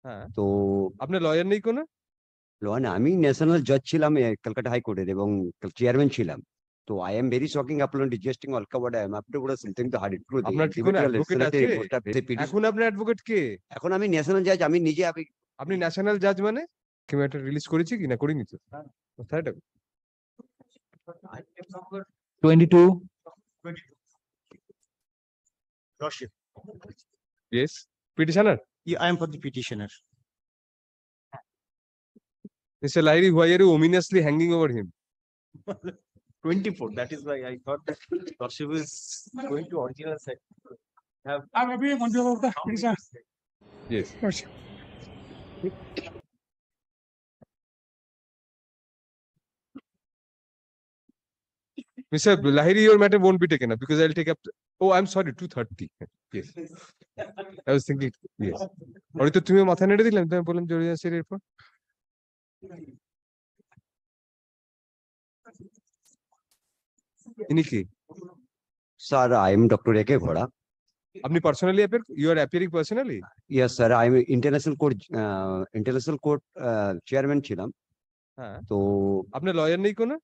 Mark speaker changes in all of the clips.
Speaker 1: হ্যাঁ,
Speaker 2: তো
Speaker 1: আপনার লয়ার নেই কোনো?
Speaker 2: লোহানা আমি ন্যাশনাল জজ ছিলাম কলকাতা হাইকোর্টের এবং চেয়ারম্যান ছিলাম। তো আই এম ভেরি শকিং আপন ডিজেস্টিং অলকাবাড আই এম আপনি পুরো সিলথিং তো হার্ড টু দি
Speaker 1: আপনার কি কোনো
Speaker 2: ইন্ডিভিজুয়াল
Speaker 1: অ্যাডভোকেট
Speaker 2: লেজিসলেটিভ
Speaker 1: আছে?
Speaker 2: রিপোর্টটা
Speaker 1: এখন আপনার অ্যাডভোকেট কে?
Speaker 2: এখন আমি ন্যাশনাল জাজ আমি নিজে
Speaker 1: আপনি ন্যাশনাল জাজ মানে? কেউ একটা রিলিজ করেছি কি না করিনি তো? কোথায় এটা?
Speaker 3: 22.
Speaker 4: Lordship,
Speaker 1: yes, petitioner.
Speaker 4: I am for the petitioner.
Speaker 1: Mister Lahiri, why are you ominously hanging over him?
Speaker 4: 24. That is why I thought that Lordship is going to original set.
Speaker 5: I'm appealing on behalf of the petitioner.
Speaker 1: Yes.
Speaker 5: Lordship.
Speaker 1: Mr. Lahiri, your matter won't be taken up because I'll take up. Oh, I'm sorry, 2:30. Yes. I was thinking, yes. और तो तुम्हें माथा नेड़े दिलाम तो मैं बोलूँ जोड़ी जासे एरपर इन्हीं की
Speaker 2: স্যার আই এম ডক্টর একে ঘোড়া।
Speaker 1: अपनी personally appear, you are appearing personally.
Speaker 2: Yes sir I am international court chairman ছিলাম।
Speaker 1: हाँ.
Speaker 2: তো
Speaker 1: আপনার লয়ার নেই কোনো?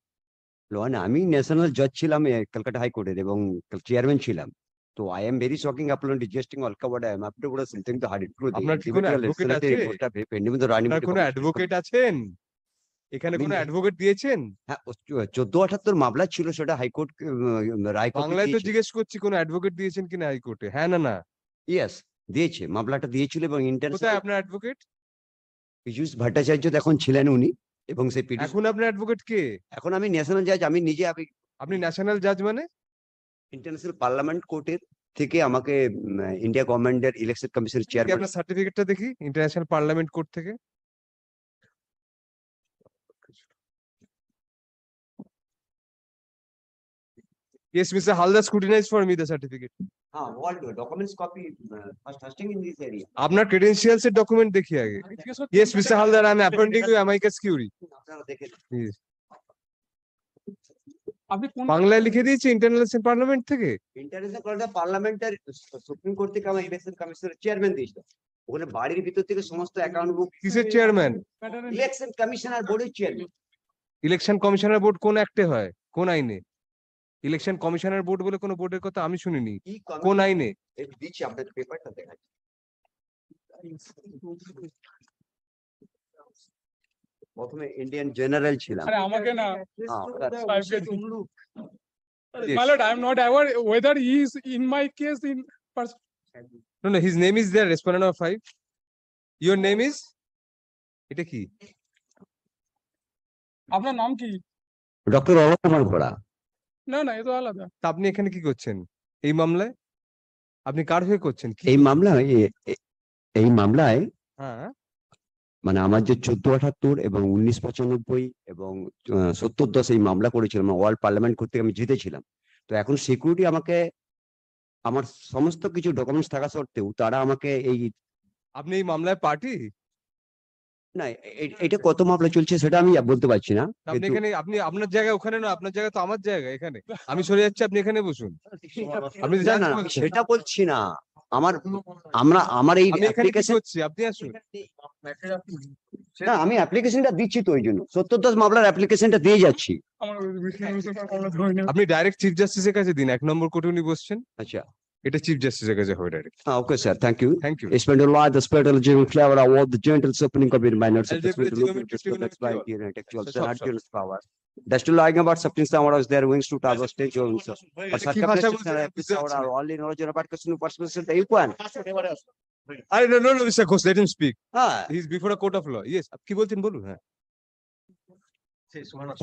Speaker 2: লোহানা আমি ন্যাশনাল জজ ছিলাম কলকাতা হাইকোর্টের এবং চেয়ারম্যান ছিলাম। তো আই এম ভেরি শকিং আপন ডিজেস্টিং অলকাবাড আই এম আপনি পুরো সিলথিং তো হার্ড টু দি
Speaker 1: আপনার কি কোনো
Speaker 2: ইন্ডিভিজুয়াল
Speaker 1: অ্যাডভোকেট
Speaker 2: লেজিসলেটিভ
Speaker 1: আছে?
Speaker 2: রিপোর্টটা পেন্ডিং তো রানিং
Speaker 1: আপনার কোনো অ্যাডভোকেট আছেন? এখানে কোনো অ্যাডভোকেট দিয়েছেন?
Speaker 2: হ্যাঁ 1478 মামলা ছিল সেটা হাইকোর্ট রায়
Speaker 1: বাংলায় তো জিজ্ঞেস করছি কোনো অ্যাডভোকেট দিয়েছেন কিনা হাইকোর্টে, হ্যাঁ না না?
Speaker 2: ইয়েস দিয়েছে মামলাটা দিয়েছিল এবং
Speaker 1: কোথায়
Speaker 2: ইন্টারন্যাশনাল
Speaker 1: আপনার অ্যাডভোকেট?
Speaker 2: পীযূষ ভট্টাচার্য এখন ছিলেন উনি এবং সেই
Speaker 1: এখন আপনার অ্যাডভোকেট কে?
Speaker 2: এখন আমি ন্যাশনাল জাজ আমি নিজে
Speaker 1: আপনি ন্যাশনাল জাজ মানে?
Speaker 2: ইন্টারন্যাশনাল পার্লামেন্ট কোর্টের থেকে আমাকে ইন্ডিয়া গভর্নমেন্টের ইলেকশন কমিশন
Speaker 1: কি
Speaker 2: চেয়ারম্যান।
Speaker 1: আপনার সার্টিফিকেটটা দেখি ইন্টারন্যাশনাল পার্লামেন্ট কোর্ট থেকে। Yes, Mr. Halda, scrutinize for me the certificate.
Speaker 2: হ্যাঁ all documents copy ফার্স্টিং in this area.
Speaker 1: আপনার credentials এর document দেখি আগে। Yes, Mr. Halda, I am appointing you amicus curiae.
Speaker 2: আপনারা দেখেন
Speaker 1: Yes.
Speaker 5: আপনি কোন
Speaker 1: বাংলায় লিখে দিয়েছি ইন্টারন্যাশনাল পার্লামেন্ট থেকে।
Speaker 2: ইন্টারন্যাশনাল পার্লামেন্টের সুপ্রিম কোর্ট থেকে আমার ইলেকশন কমিশনের চেয়ারম্যান দিয়েছিল। ওখানে বাড়ির ভিতর থেকে সমস্ত অ্যাকাউন্ট বুক
Speaker 1: কিসের চেয়ারম্যান?
Speaker 2: ইলেকশন কমিশনার বোর্ডের চেয়ারম্যান।
Speaker 1: ইলেকশন কমিশনার বোর্ড কোন অ্যাক্টে হয়, কোন আইনে? ইলেকশন কমিশনার বোর্ড বলে কোন বোর্ডের কথা আমি শুনিনি। কোন আইনে?
Speaker 2: দিচ্ছি আপনাদের পেপারটা দেখাচ্ছি। প্রথমে ইন্ডিয়ান জেনারেল ছিলাম।
Speaker 5: আরে আমাকে না
Speaker 1: Yes.
Speaker 5: my lord, I am not aware whether he is in my case in person.
Speaker 1: No, no, his name is there, respondent number 5. Your name is? এটা কি?
Speaker 5: আপনার নাম কি?
Speaker 2: ডক্টর অলোক কুমার ঘোড়া।
Speaker 5: না না এ তো আলাদা।
Speaker 1: তা আপনি এখানে কি করছেন এই মামলায়? আপনি কার হয়ে করছেন? কি
Speaker 2: এই মামলায়
Speaker 1: হ্যাঁ
Speaker 2: মানে আমার যে 1478 এবং 1995 এবং 70-10 এই মামলা করেছিলাম ওয়ার্ল্ড পার্লামেন্ট কোর্ট থেকে আমি জিতেছিলাম। তো এখন সিকিউরিটি আমাকে আমার সমস্ত কিছু ডকুমেন্টস থাকা সত্ত্বেও তারা আমাকে
Speaker 1: আপনি এই মামলায় পার্টি?
Speaker 2: না এটা কত মামলা চলছে সেটা আমি বলতে পারছি না।
Speaker 1: আপনি
Speaker 2: কিন্তু
Speaker 1: এখানে আপনি আপনার জায়গা ওখানে না, আপনার জায়গা তো আমার জায়গা এখানে। আমি সরে যাচ্ছি, আপনি এখানে বসুন। আপনি
Speaker 2: না,
Speaker 1: যান
Speaker 2: না,
Speaker 1: বলছেন।
Speaker 2: সেটা বলছি না। আমার এই
Speaker 1: আমি এখানে কি
Speaker 2: অ্যাপ্লিকেশন
Speaker 1: করছি, আপনি আসুন।
Speaker 2: না আমি অ্যাপ্লিকেশনটা দিচ্ছি তো ওই জন্য 70-10 মামলার অ্যাপ্লিকেশনটা দিয়ে যাচ্ছি।
Speaker 5: আমার আমরা ধরে নেব।
Speaker 1: আপনি ডাইরেক্ট চিফ জাস্টিসের কাছে দিন, 1 নম্বর কোর্টে উনি বসছেন।
Speaker 2: আচ্ছা
Speaker 1: এটা চিফ জাস্টিসের কাছে হবে direct.
Speaker 2: Okay sir thank you.
Speaker 1: Thank you.
Speaker 2: Spend a lot the spirit of giving flavor award the gentle suffering of minors of the
Speaker 1: Algebraic
Speaker 2: spirit of
Speaker 1: geometry, trigonometry, all.
Speaker 2: intellectual
Speaker 1: সব, সব।
Speaker 2: Hercules power. That's to lying about something someone was there wings to tower stage or so. But
Speaker 1: কি ভাষা
Speaker 2: circumstances
Speaker 1: বলছেন?
Speaker 2: and episode are only knowledge about question of person that you can.
Speaker 1: আরে no, no, no, Mr. Ghosh, let him speak.
Speaker 2: Ah,
Speaker 1: He is before a court of law. Yes, আপনি কি বলছেন বলুন। হ্যাঁ।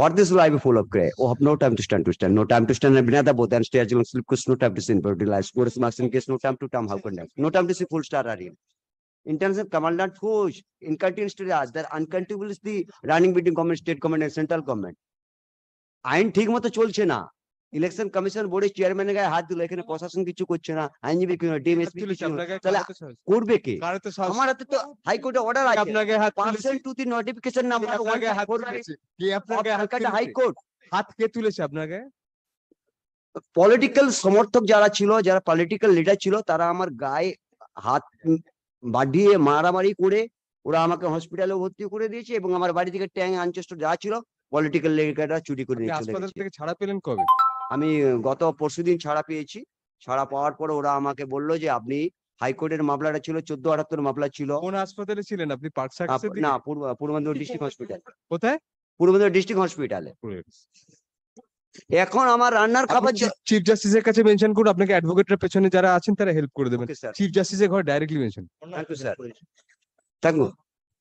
Speaker 2: what this life full of gray? Oh, have no time to stand, no time to stand and binada both and stay as you sleep cause no time to sin but realize what is marks in case no time to time how can no time to see full star are in. In terms of commandant push, incontinence to us, that uncountable is the running between government, state government and central government. আইন ঠিক মতো চলছে না। Election commission বোর্ডের চেয়ারম্যানের গায়ে হাত দিল, এখানে প্রশাসন কিছু করছে না, আইনজীবী কি ডিএমএসপি
Speaker 1: তুলেছি আপনার গায়ে,
Speaker 2: তাহলে
Speaker 1: কার হাতে সাহস?
Speaker 2: করবে কে?
Speaker 1: কার হাতে সাহস?
Speaker 2: আমার হাতে তো হাইকোর্টে অর্ডার আছে,
Speaker 1: আপনার গায়ে হাত তুলেছি।
Speaker 2: Parcel to the notification number
Speaker 1: আপনার গায়ে হাত তুলেছে। কে আপনার গায়ে হাত তুলেছে?
Speaker 2: হাইকোর্ট।
Speaker 1: হাত কে তুলেছে আপনার গায়ে?
Speaker 2: পলিটিক্যাল সমর্থক যারা ছিল, যারা পলিটিক্যাল লিডার ছিল, তারা আমার গায়ে হাত বাঁধিয়ে মারামারি করে ওরা আমাকে হসপিটালে ভর্তি করে দিয়েছে এবং আমার বাড়ি থেকে ট্যাং আনচেস্টার যা ছিল পলিটিক্যাল লিডাররা চুরি করে
Speaker 1: আপনি
Speaker 2: নিয়ে চলে
Speaker 1: হাসপাতাল
Speaker 2: গেছে।
Speaker 1: থেকে ছাড়া পেলেন কবে?
Speaker 2: আমি গত পরশুদিন ছাড়া পেয়েছি। ছাড়া পাওয়ার পরে ওরা আমাকে বললো যে আপনি হাইকোর্টের মামলাটা ছিল 1478 মামলা ছিল।
Speaker 1: কোন হাসপাতালে ছিলেন আপনি? পার্ক সার্কাসের
Speaker 2: না
Speaker 1: দিকে?
Speaker 2: পূর্ব মেদিনীপুর ডিস্ট্রিক্ট হসপিটাল,
Speaker 1: কোথায়?
Speaker 2: পূর্ব মেদিনীপুর ডিস্ট্রিক্ট হসপিটালে। এখন আমার রান্নার খাবার
Speaker 1: চিফ জাস্টিসের কাছে মেনশন করুন, আপনাকে অ্যাডভোকেটের পেছনে যারা আছেন তারা হেল্প করে দেবেন।
Speaker 2: ওকে স্যার,
Speaker 1: চিফ জাস্টিসের ঘর directly mention.
Speaker 2: Thank you sir, thank you.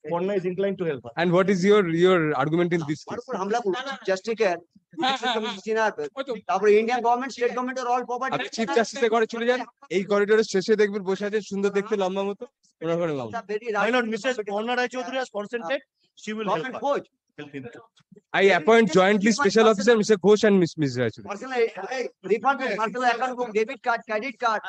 Speaker 4: Ponna is inclined to help us.
Speaker 1: And what is your argument in this
Speaker 2: আমার
Speaker 1: case?
Speaker 2: উপর হামলা করুন জাস্টিকের
Speaker 5: হ্যাঁ, হ্যাঁ, হ্যাঁ। ওই তো
Speaker 2: তারপরে ইন্ডিয়ান গভর্নমেন্ট স্টেট গভর্নমেন্টের অল
Speaker 1: আপনি
Speaker 2: প্রপার্টি
Speaker 1: চিফ জাস্টিসের ঘরে চলে যান, এই করিডোরের শেষে দেখবেন বসে আছেন সুন্দর দেখতে লম্বা মতো, ওনার ঘরে মামলা।
Speaker 4: My lord, Mrs. Ponna Rai Chaudhary has consented. She will help
Speaker 2: government
Speaker 4: us.
Speaker 2: খোঁজ
Speaker 4: Help him.
Speaker 1: I appoint jointly special officer Mr. Ghosh and Ms. Raichuri.
Speaker 2: personal refund personal account book debit card credit card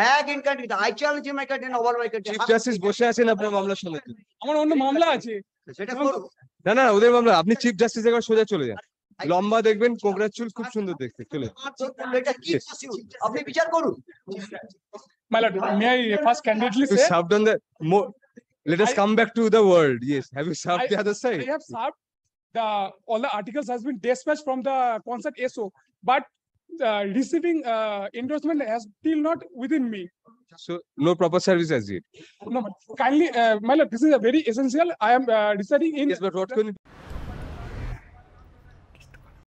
Speaker 2: hack in country I challenge my country in over my country
Speaker 1: chief justice বসে আছেন আপনার মামলা শোনাতে।
Speaker 5: আমার অন্য মামলা আছে।
Speaker 2: সেটা করুন।
Speaker 1: না না ওদের মামলা, আপনি চিফ জাস্টিসের ঘর সোজা চলে যান, লম্বা দেখবেন, কোকড়ার চুল, খুব সুন্দর দেখতে, চলে যান।
Speaker 2: এটা কি আপনি বিচার করুন।
Speaker 5: My lord, may I first candidly
Speaker 1: You
Speaker 5: say,
Speaker 1: served on the more. Let us come back to the world. Yes, have you served the other
Speaker 5: I
Speaker 1: side?
Speaker 5: have served all the articles has been dispatched from the concert SO, but receiving endorsement has still not within me.
Speaker 1: So no proper service as yet.
Speaker 5: No, kindly, my lord, this is a very essential. I am residing in.
Speaker 1: Yes, but what can